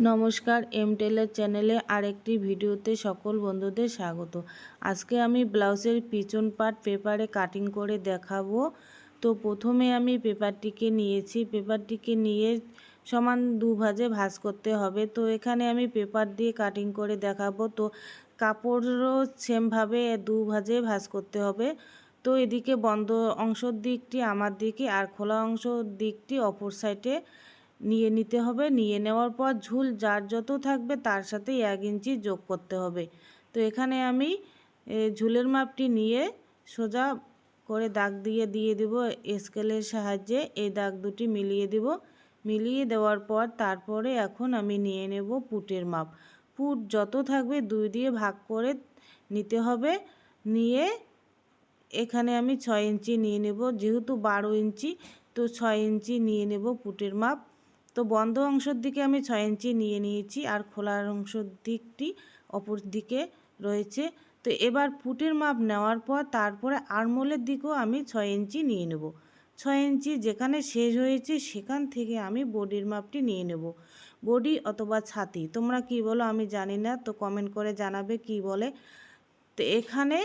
नमस्कार M Taylor चैनेले आरेकटी भिडियोते सकल बंधुदेर स्वागत। आज के आमी ब्लाउजेर पिछन पार्ट पेपारे काटिंग करे देखाबो। तो प्रथमे आमी पेपारटिके नियेछि, पेपारटिके निये समान दु भाजे भाज करते हबे। तो एखाने आमी पेपार दिए काटिंग करे देखाबो। तो कापड़ो सेम भावे दु भाजे भाज करते हबे। तो एदिके बंद अंशर दिकटी आमार दिके और खोला अंशर दिकटी अपर साइडे নিয়ে নিতে হবে। নিয়ে নেওয়ার পর ঝুল যার যত থাকবে তার সাথে 1 ইঞ্চি যোগ করতে হবে। তো এখানে আমি ঝুলের মাপটি নিয়ে সোজা করে দাগ দিয়ে দেব স্কেলের সাহায্যে। এই দাগ দুটি মিলিয়ে দেব। মিলিয়ে দেওয়ার পর তারপরে এখন আমি নিয়ে নেব পুটের মাপ। পুট যত থাকবে 2 দিয়ে ভাগ করে নিতে হবে। নিয়ে এখানে আমি 6 ইঞ্চি নিয়ে নেব, যেহেতু 12 ইঞ্চি তো 6 ইঞ্চি নিয়ে নেব পুটের মাপ। তো বন্ধ অংশের দিকে আমি 6 ইঞ্চি নিয়ে নিয়েছি আর খোলার অংশের দিকটি অপর দিকে রয়েছে। তো এবার পুটের মাপ নেওয়ার পর তারপরে আর্মহোলের দিকেও আমি 6 ইঞ্চি নিয়ে নেব। 6 ইঞ্চি যেখানে শেষ হয়েছে সেখান থেকে আমি বডির মাপটি নিয়ে নেব। বডি অথবা ছাতি তোমরা কি বলো আমি জানি না, তো কমেন্ট করে জানাবে কি বলে। তো এখানে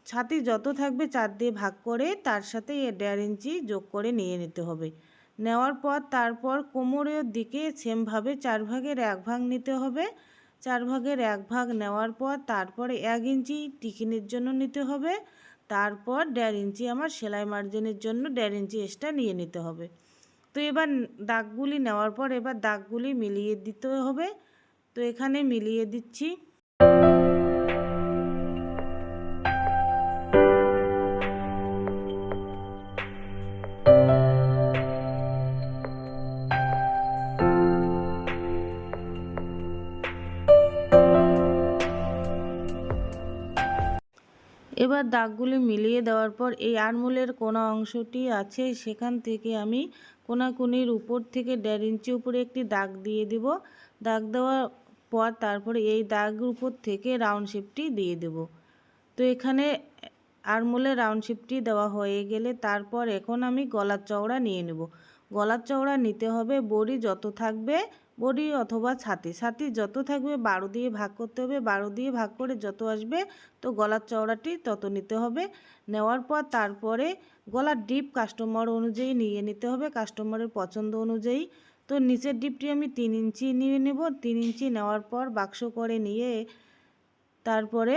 ছাতি যত থাকবে 4 দিয়ে ভাগ করে তার সাথে 1.5 ইঞ্চি যোগ করে নিয়ে নিতে হবে। নেওয়ার পর তারপর কোমরের দিকে সেম ভাবে 4 ভাগের 1 ভাগ নিতে হবে। 4 ভাগের 1 ভাগ নেওয়ার পর তারপরে 1 ইঞ্চি টিকিনের জন্য নিতে হবে। তারপর 1.5 ইঞ্চি আমার সেলাই মার্জিনের জন্য 1.5 ইঞ্চি এক্সট্রা নিয়ে নিতে হবে। তো এবার দাগগুলি নেওয়ার পর এবার দাগগুলি মিলিয়ে দিতে হবে। তো এখানে মিলিয়ে দিচ্ছি। এবার দাগগুলি মিলিয়ে দেওয়ার পর এই আর্মহোলের কোনা অংশটি আছে সেখান থেকে আমি কোনাকুনির উপর থেকে 1.5 ইঞ্চি উপরে একটি দাগ দিয়ে দেব। দাগ দেওয়ার পর তারপরে এই দাগের উপর থেকে রাউন্ড শেপটি দিয়ে দেব। তো এখানে আর্মহোলের রাউন্ড শেপটি দেওয়া হয়ে গেলে তারপর এখন আমি গলার চওড়া নিয়ে নেব। গলার চওড়া নিতে হবে বডি যত থাকবে, বডি অথবা ছাতি যত থাকবে 12 দিয়ে ভাগ করতে হবে। 12 দিয়ে ভাগ করে যত আসবে তো গলার চওড়াটি তত নিতে হবে। নেওয়ার পর তারপরে গলার ডিপ কাস্টমার অনুযায়ী নিয়ে নিতে হবে, কাস্টমারের পছন্দ অনুযায়ী। তো নিচের ডিপটি আমি 3 ইঞ্চি নিয়ে নেব। 3 ইঞ্চি নেওয়ার পর বাক্স করে নিয়ে তারপরে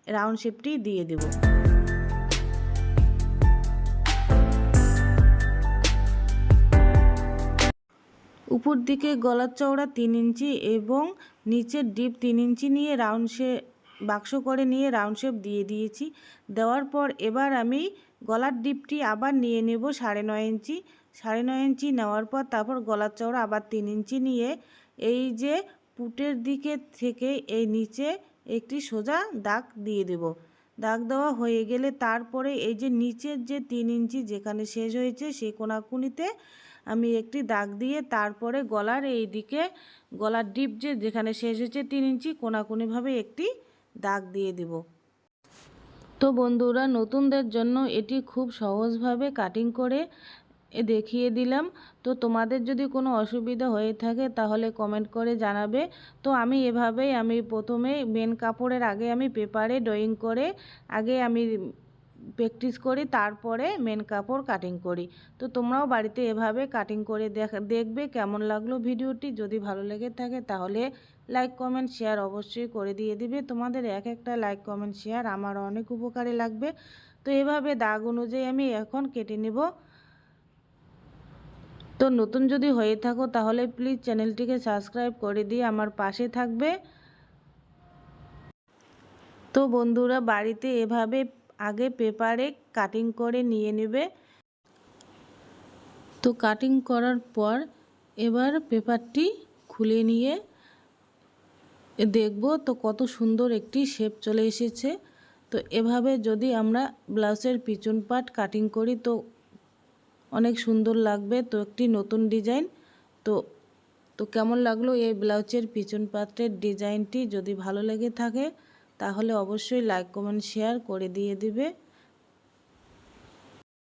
রাউন্ড শেপটি দিয়ে দেব। উপর দিকে গলার চওড়া 3 ইঞ্চি এবং নিচের ডিপ 3 ইঞ্চি নিয়ে রাউন্ড শেপ বাক্স করে নিয়ে রাউন্ড শেপ দিয়ে দিয়েছি। দেওয়ার পর এবার আমি গলার ডিপটি আবার নিয়ে নেব 9.5 ইঞ্চি। 9.5 ইঞ্চি নেওয়ার পর তারপর গলার চওড়া আবার 3 ইঞ্চি নিয়ে এই যে পুটের দিকে থেকে এই নিচে একটি সোজা দাগ দিয়ে দেব। দাগ দেওয়া হয়ে গেলে তারপরে এই যে নিচের যে 3 ইঞ্চি যেখানে শেষ হয়েছে সেই কোনাকুনিতে আমি একটি দাগ দিয়ে তারপরে গলার এই দিকে গলার ডিপ যেখানে শেষ হয়েছে 3 ইঞ্চি কোনাকুনিভাবে একটি দাগ দিয়ে দেব। তো বন্ধুরা নতুনদের জন্য এটি খুব সহজভাবে কাটিং করে দেখিয়ে দিলাম। তো তোমাদের যদি কোনো অসুবিধা হয়ে থাকে তাহলে কমেন্ট করে জানাবে। তো আমি এভাবেই আমি প্রথমে মেন কাপড়ের আগে আমি পেপারে ড্রয়িং করে আগে আমি প্র্যাকটিস করি, তারপরে মেন কাপড় কাটিং করি। তো তোমরাও বাড়িতে এভাবে কাটিং করে দেখবে কেমন লাগলো ভিডিওটি। যদি ভালো লেগে থাকে তাহলে লাইক কমেন্ট শেয়ার অবশ্যই করে দিয়ে দিবে। তোমাদের এক একটা লাইক কমেন্ট শেয়ার আমার অনেক উপকারে লাগবে। তো এভাবে দাগ অনুযায়ী আমি এখন কেটে নেব। তো নতুন যদি হয়ে থাকো তাহলে প্লিজ চ্যানেলটিকে সাবস্ক্রাইব করে দিয়ে আমার পাশে থাকবে। তো বন্ধুরা বাড়িতে এভাবে আগে পেপারে কাটিং করে নিয়ে নেবে। তো কাটিং করার পর এবার পেপারটি খুলে নিয়ে দেখব তো কত সুন্দর একটি শেপ চলে এসেছে। তো এভাবে যদি আমরা ব্লাউজের পিছন পার্ট কাটিং করি তো অনেক সুন্দর লাগবে। তো একটি নতুন ডিজাইন। তো তো কেমন লাগলো এই ব্লাউজের পিছন পার্টের ডিজাইনটি? যদি ভালো লেগে থাকে তাহলে অবশ্যই লাইক কমেন্ট শেয়ার করে দিয়ে দিবে।